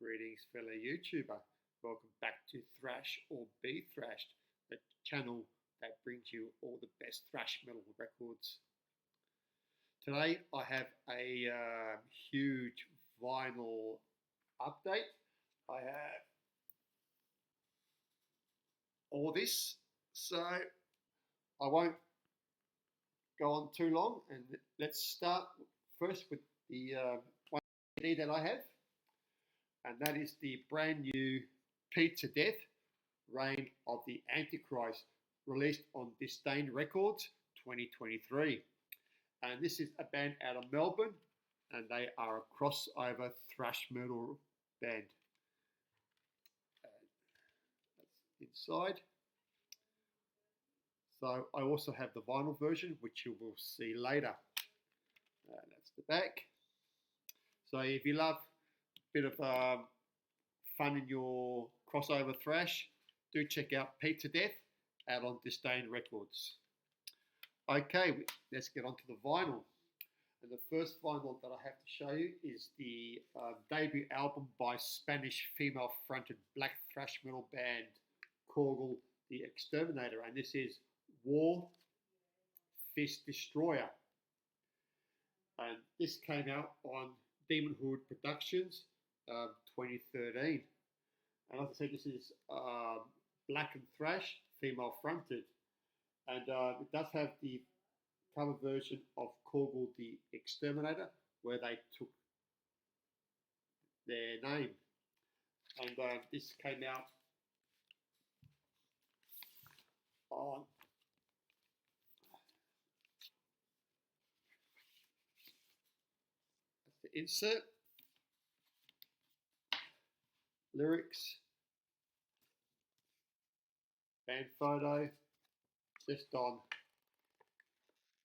Greetings, fellow YouTuber. Welcome back to Thrash or Be Thrashed, the channel that brings you all the best thrash metal records. Today I have a huge vinyl update. I have all this, so I won't go on too long, and let's start first with the one CD that I have, and that is the brand new Pete to Death, Reign of the Antichrist, released on Disdain Records 2023. And this is a band out of Melbourne, and they are a crossover thrash metal band. That's inside. So I also have the vinyl version, which you will see later. That's the back. So if you love a bit of fun in your crossover thrash, do check out Pete to Death out on Disdain Records. Okay, let's get on to the vinyl. And the first vinyl that I have to show you is the debut album by Spanish female-fronted black thrash metal band called The Exterminator, and this is War Fist Destroyer. And this came out on Demon Hood Productions 2013. And as I said, this is black and thrash, female fronted. And it does have the cover version of Korgl the Exterminator, where they took their name. And this came out on the insert, lyrics, band photo, just on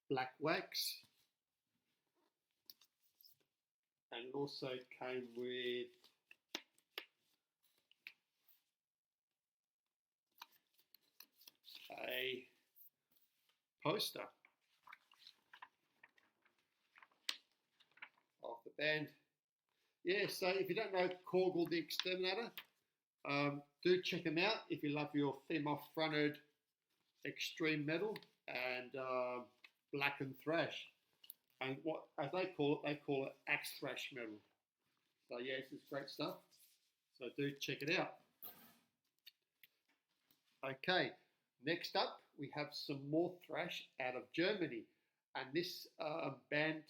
black wax, and it also came with a poster of the band. Yeah, so if you don't know Korgl the Exterminator, do check them out if you love your female-fronted extreme metal and black and thrash. And what, as they call it axe thrash metal. So yeah, this is great stuff. So do check it out. Okay, next up we have some more thrash out of Germany, and this band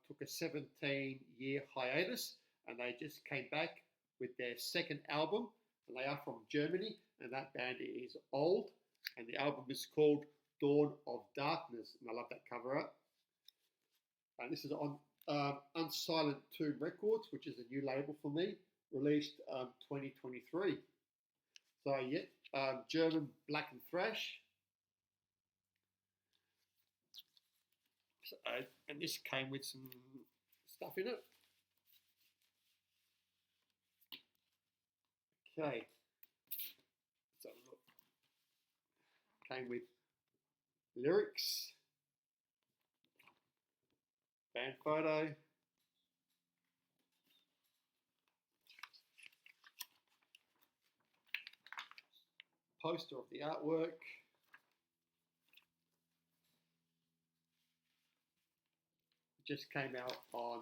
took a 17-year hiatus, and they just came back with their second album, and they are from Germany, and that band is Old, and the album is called Dawn of Darkness, and I love that cover art. And this is on Unsilent Tomb Records, which is a new label for me, released 2023. So yeah, German black and thrash. So, and this came with some stuff in it. Okay, so look, came with lyrics, band photo, poster of the artwork, just came out on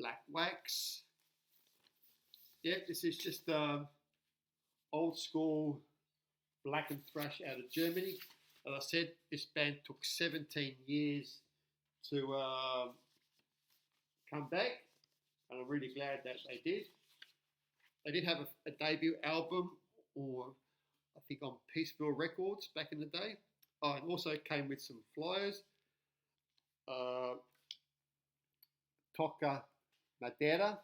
black wax. Yeah, this is just old school black and thrash out of Germany. As I said, this band took 17 years to come back, and I'm really glad that they did. They did have a debut album, or I think on Peaceville Records back in the day. Oh, and also came with some flyers. Toca Madera,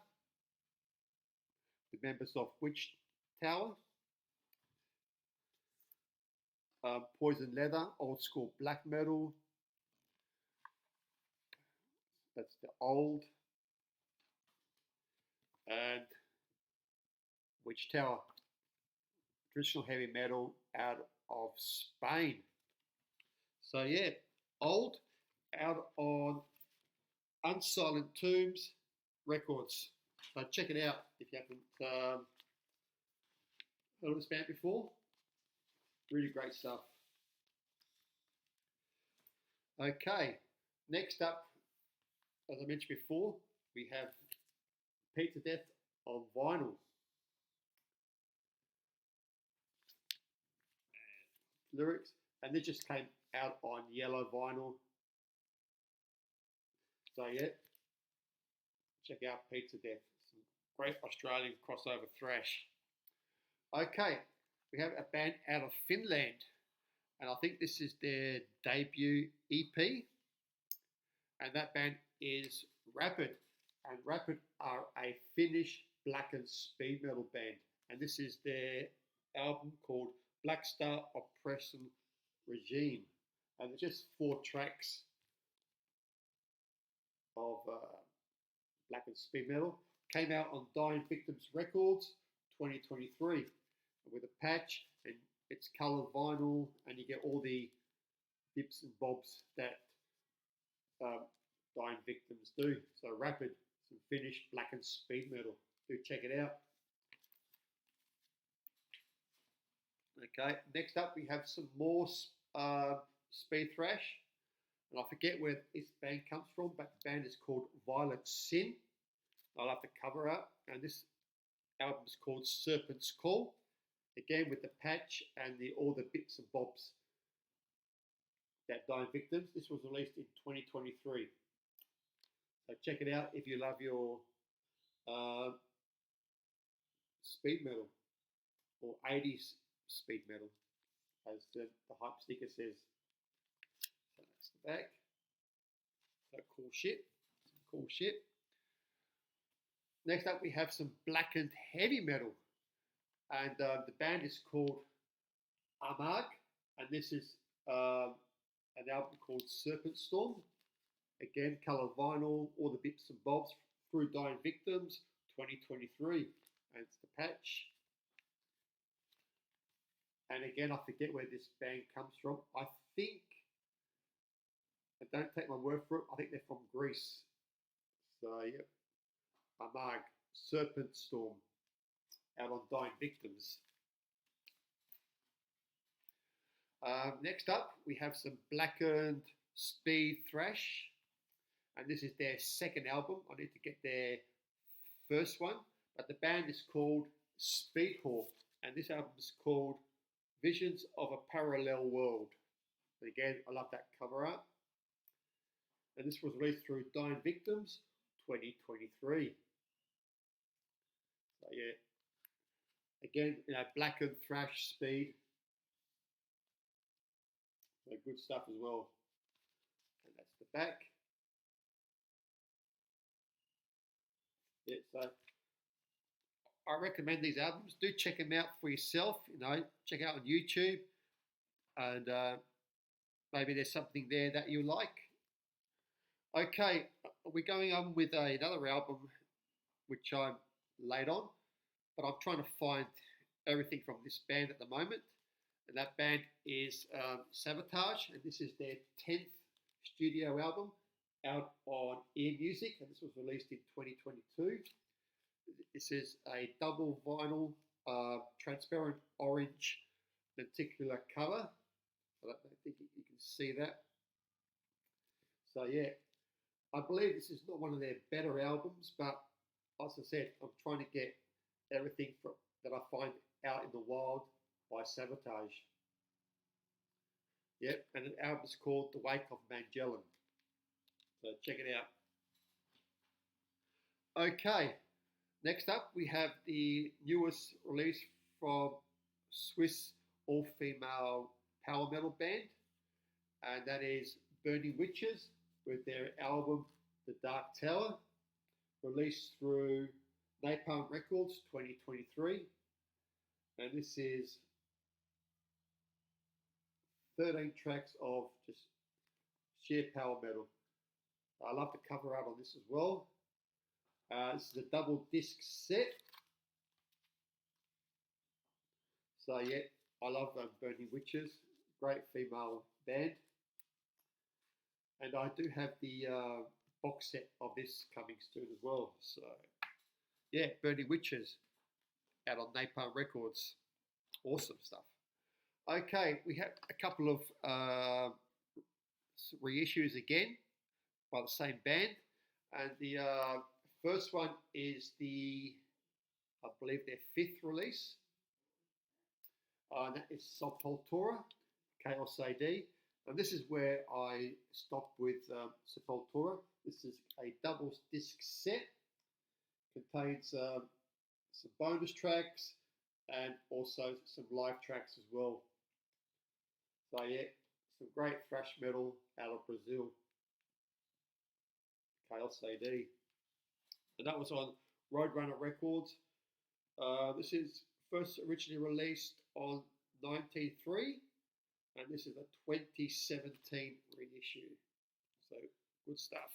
the members of Witch Tower. Poison Leather, old school black metal. That's the Old. And Witch Tower, traditional heavy metal out of Spain. So yeah, Old out on Unsilent Tombs Records. So check it out if you haven't heard of this band before. Really great stuff. Okay, next up, as I mentioned before, we have Pizza Death on vinyl. Lyrics, and this just came out on yellow vinyl. So yeah, check out Pizza Death. Some great Australian crossover thrash. Okay, we have a band out of Finland, and I think this is their debut EP, and that band is Rapid, and Rapid are a Finnish black and speed metal band, and this is their album called Black Star Oppression Regime, and it's just 4 tracks of black and speed metal. Came out on Dying Victims Records 2023 with a patch, and it's coloured vinyl, and you get all the bits and bobs that Dying Victims do. So Rapid, some Finnish black and speed metal. Do check it out. Okay, next up we have some more speed thrash, and I forget where this band comes from, but the band is called Violent Sin. I'll have the cover up, and this album is called Serpent's Call. Again with the patch and all the bits and bobs that Dying Victims. This was released in 2023. So check it out if you love your speed metal or 80s speed metal, as the hype sticker says. So that's the back. So cool shit. Some cool shit. Next up, we have some blackened heavy metal, and the band is called Amag, and this is an album called Serpent Storm. Again, colour vinyl, all the bits and bobs through Dying Victims 2023, and it's the patch. And again, I forget where this band comes from. I think, and don't take my word for it, I think they're from Greece. So, yep, Amag, Serpent Storm, out on Dying Victims. Next up, we have some blackened speed thrash, and this is their second album. I need to get their first one, but the band is called Speedhawk, and this album is called Visions of a Parallel World. And again, I love that cover art. And this was released through Dying Victims 2023. So yeah, again, blackened thrash speed. So good stuff as well. And that's the back. Yeah, so I recommend these albums. Do check them out for yourself. Check out on YouTube, and maybe there's something there that you like. Okay, we're going on with another album, which I'm late on, but I'm trying to find everything from this band at the moment. And that band is Sabotage, and this is their 10th studio album out on Ear Music, and this was released in 2022. This is a double vinyl, transparent orange lenticular cover. I don't think you can see that. So yeah, I believe this is not one of their better albums, but as I said, I'm trying to get everything that I find out in the wild by Sabotage. Yep, and the album is called The Wake of Magellan. So check it out. Okay, next up we have the newest release from Swiss all-female power metal band, and that is Burning Witches with their album The Dark Tower, released through Napalm Records 2023. And this is 13 tracks of just sheer power metal. I love the cover art on this as well. This is a double disc set. So yeah, I love Burning Witches, great female band. And I do have the box set of this coming soon as well. So yeah, Burning Witches out on Napalm Records. Awesome stuff. Okay, we have a couple of reissues again by the same band, and the first one is I believe their fifth release. That is Sepultura, KSAD. And this is where I stopped with Sepultura. This is a double disc set. Contains some bonus tracks and also some live tracks as well. So yeah, some great thrash metal out of Brazil. KSAD. And that was on Roadrunner Records. This is first originally released on 1993, and this is a 2017 reissue. So good stuff.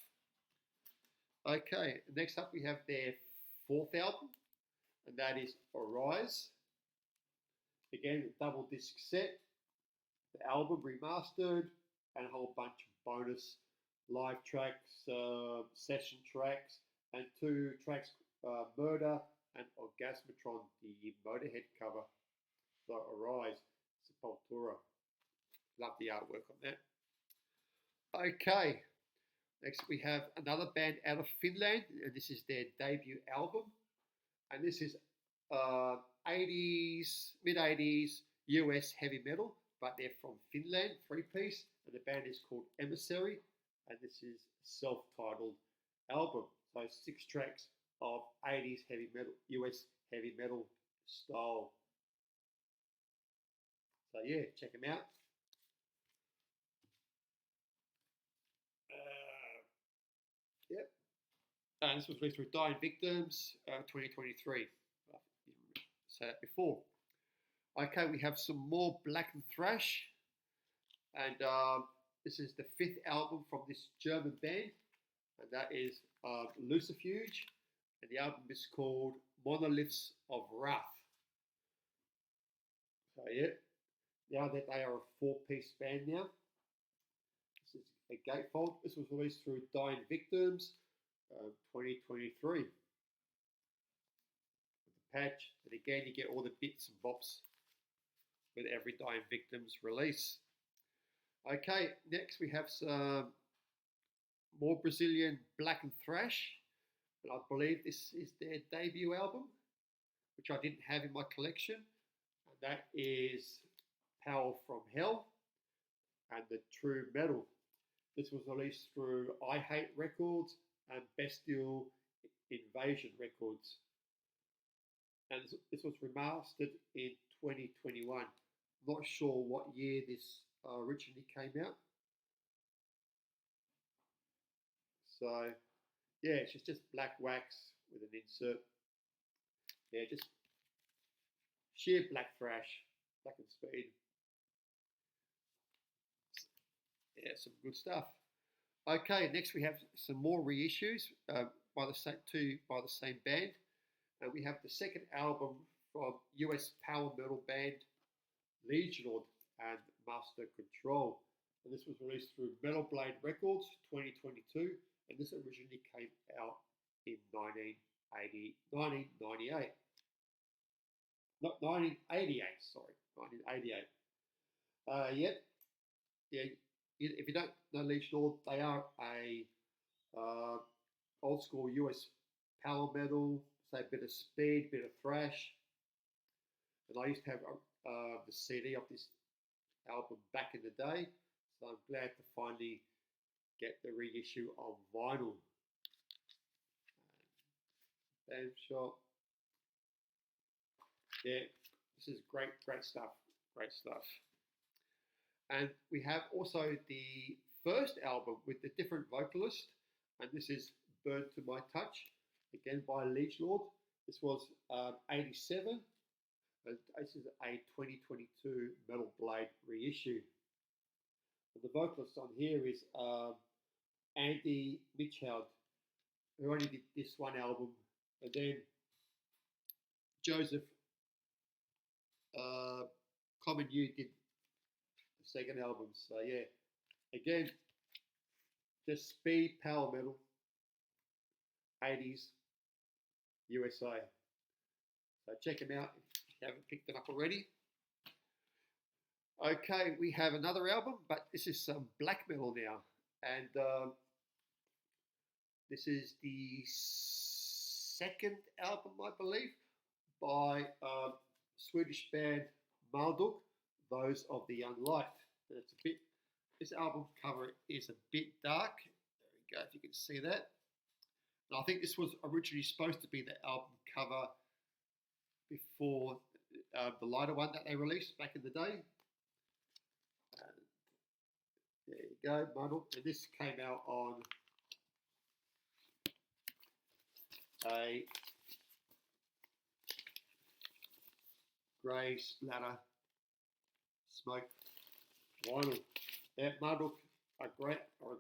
Okay, next up we have their fourth album, and that is Arise. Again, a double disc set, the album remastered, and a whole bunch of bonus live tracks, session tracks, and 2 tracks, Murder and Orgasmatron, the Motorhead cover. So Arise, Sepultura. Love the artwork on that. Okay, next we have another band out of Finland, and this is their debut album. And this is 80s, mid-80s US heavy metal, but they're from Finland, 3-piece, and the band is called Emissary, and this is a self-titled album. So 6 tracks of 80s heavy metal, US heavy metal style. So yeah, check them out. Yep. And this was released with Dying Victims, 2023. I said that before. Okay, we have some more black and thrash, and this is the 5th album from this German band, and that is Lucifuge, and the album is called Monoliths of Wrath. So yeah, now that they are a 4-piece band now. This is a gatefold. This was released through Dying Victims, 2023. With the patch, and again you get all the bits and bops with every Dying Victims release. Okay, next we have some more Brazilian black and thrash, and I believe this is their debut album, which I didn't have in my collection, and that is Power from Hell and the True Metal. This was released through I Hate Records and Bestial Invasion Records, and this was remastered in 2021. Not sure what year this originally came out. So yeah, it's just black wax with an insert. Yeah, just sheer black thrash, black and speed. Yeah, some good stuff. Okay, next we have some more reissues by the same band, and we have the second album from US power metal band Legionlord and Master Control, and this was released through Metal Blade Records 2022, and this originally came out in 1988. Not 1988, sorry, 1988. Yeah. If you don't know Legionlord, they are a old school US power metal, say a bit of speed, bit of thrash. And I used to have the CD of this album back in the day, so I'm glad to finally get the reissue on vinyl. Bam shot. Yeah, this is great stuff. Great stuff. And we have also the first album with the different vocalist, and this is Burn to My Touch, again by Legionlord. This was 87, and this is a 2022 Metal Blade reissue. And the vocalist on here is Andy Mitchell, who only did this one album, and then Joseph Commonu did the second album. So yeah, again, just speed power metal, 80s USA. So check them out if you haven't picked them up already. Okay, we have another album, but this is some black metal now, and this is the second album, I believe, by Swedish band Marduk, Those of the Young Light. And it's a bit. This album cover is a bit dark. There we go, if you can see that. And I think this was originally supposed to be the album cover before the lighter one that they released back in the day. There you go, Marduk. And this came out on a grey splatter smoke vinyl. Yeah, Marduk are a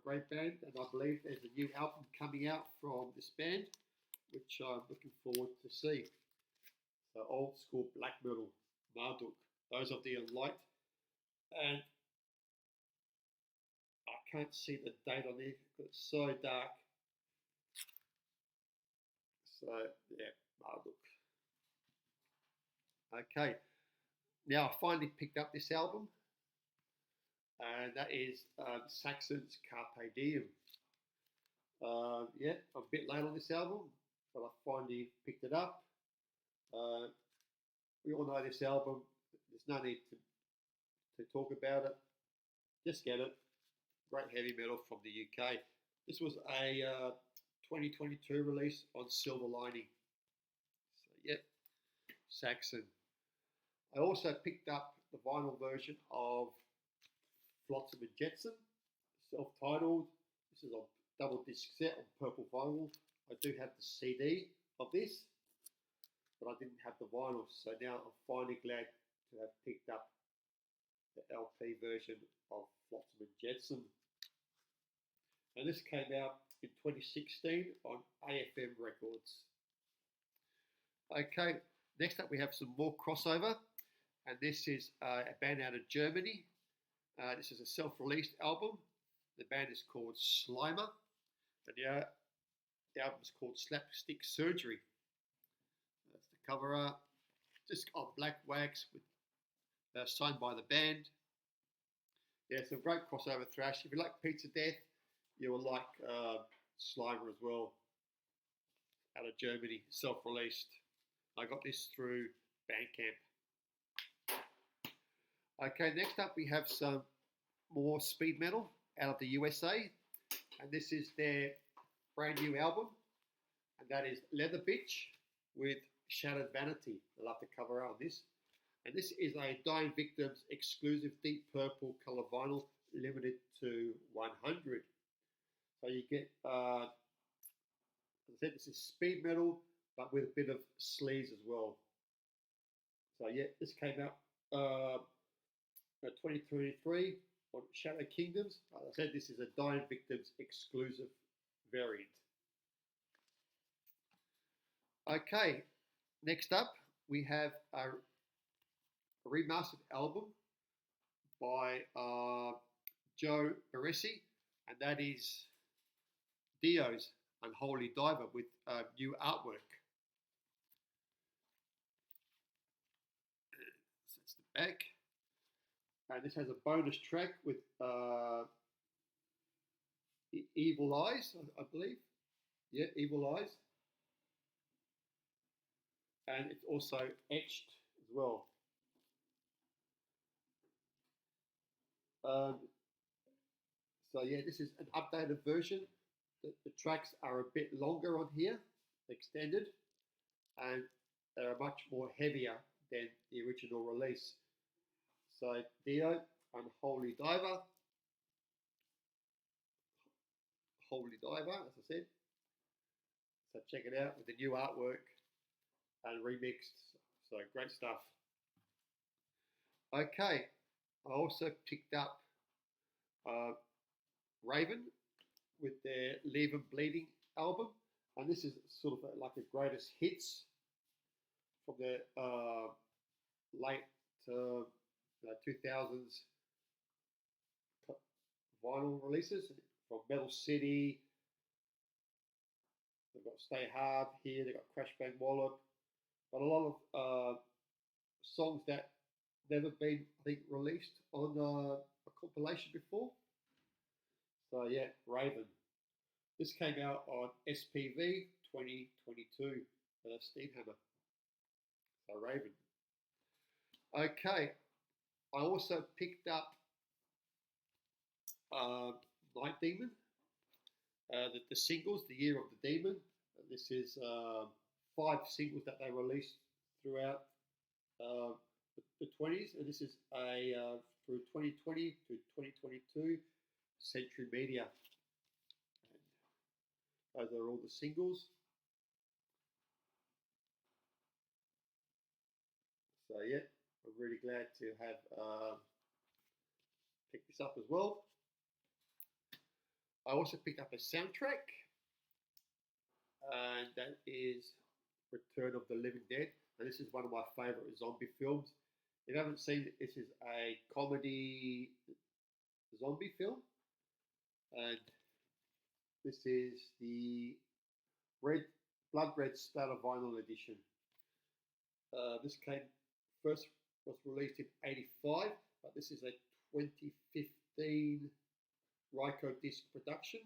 great band, and I believe there's a new album coming out from this band, which I'm looking forward to see. So old school black metal, Marduk, Those of the Light, and I can't see the date on there because it's so dark. So yeah, Marduk. Okay, now I finally picked up this album, and that is Saxon's Carpe Diem. Yeah, I'm a bit late on this album, but I finally picked it up. We all know this album. There's no need to talk about it. Just get it. Great heavy metal from the UK. This was a 2022 release on Silver Lining. So, yep, Saxon. I also picked up the vinyl version of Flotsam and Jetsam, self-titled. This is on double disc set on purple vinyl. I do have the CD of this, but I didn't have the vinyl. So now I'm finally glad to have picked up the LP version of Flotsam and Jetsam. And this came out in 2016 on AFM Records. Okay, next up we have some more crossover, and this is a band out of Germany. This is a self-released album. The band is called Slimer, and the album is called Slapstick Surgery. That's the cover art, just on black wax with signed by the band. Yeah, some great crossover thrash. If you like Pizza Death, you will like Slimer as well. Out of Germany, self-released. I got this through Bandcamp. Okay, next up we have some more speed metal out of the USA, and this is their brand new album, and that is Leather Bitch with Shattered Vanity. I love the cover art on this. And this is a Dying Victims exclusive deep purple colour vinyl, limited to 100. So you get, as I said, this is speed metal, but with a bit of sleaze as well. So yeah, this came out 2023 on Shadow Kingdoms. As I said, this is a Dying Victims exclusive variant. Okay, next up we have a remastered album by Joe Barresi, and that is Dio's Unholy Diver with new artwork. So that's the back. And this has a bonus track with Evil Eyes, I believe. Yeah, Evil Eyes. And it's also etched as well. So yeah, this is an updated version. The tracks are a bit longer on here, extended, and they're much more heavier than the original release. So Dio, Unholy Diver, Holy Diver, as I said. So check it out with the new artwork and remixed. So great stuff. Okay, I also picked up Raven with their Leave 'Em Bleeding album, and this is sort of like a greatest hits from the late 2000s vinyl releases from Metal City, They've got Stay Hard here. They've got Crash Bang Wallop. But a lot of songs that never been, I think, released on a compilation before. So yeah, Raven. This came out on SPV 2022, Steam Hammer. So Raven. Okay, I also picked up uh, Night Demon, the singles, The Year of the Demon. This is 5 singles that they released throughout uh, the 20s, and this is a through 2020 to 2022 Century Media. And those are all the singles. So yeah, I'm really glad to have picked this up as well. I also picked up a soundtrack, and that is Return of the Living Dead. And this is one of my favourite zombie films. If you haven't seen it, this is a comedy zombie film, and this is the red blood red splatter vinyl edition. This came first was released in '85, but this is a 2015 Ryko disc production.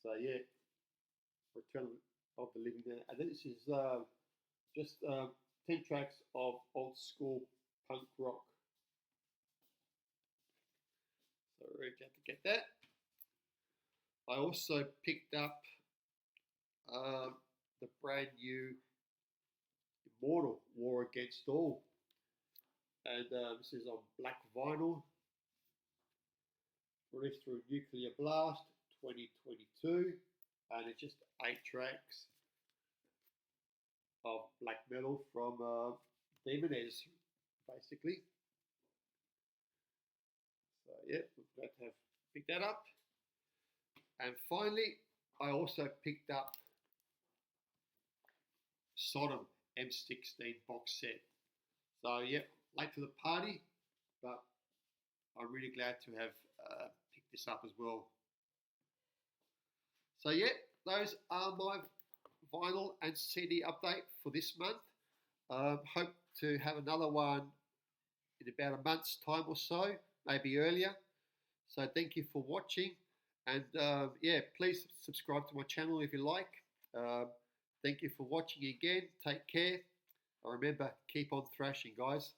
So yeah, Return of the Living Dead, and this is just 10 tracks of old school punk rock. So we're glad to get that. I also picked up the brand new Immortal War Against All, and this is on black vinyl, released through Nuclear Blast 2022, and it's just 8 tracks of black metal from Demoness, basically. So yeah, we're glad to have picked that up. And finally, I also picked up Sodom M16 box set. So yeah, late to the party, but I'm really glad to have picked this up as well. So yeah, those are my vinyl and CD update for this month. Hope to have another one in about a month's time or so, maybe earlier. So thank you for watching, and yeah, please subscribe to my channel if you like. Thank you for watching again. Take care. Remember, keep on thrashing, guys.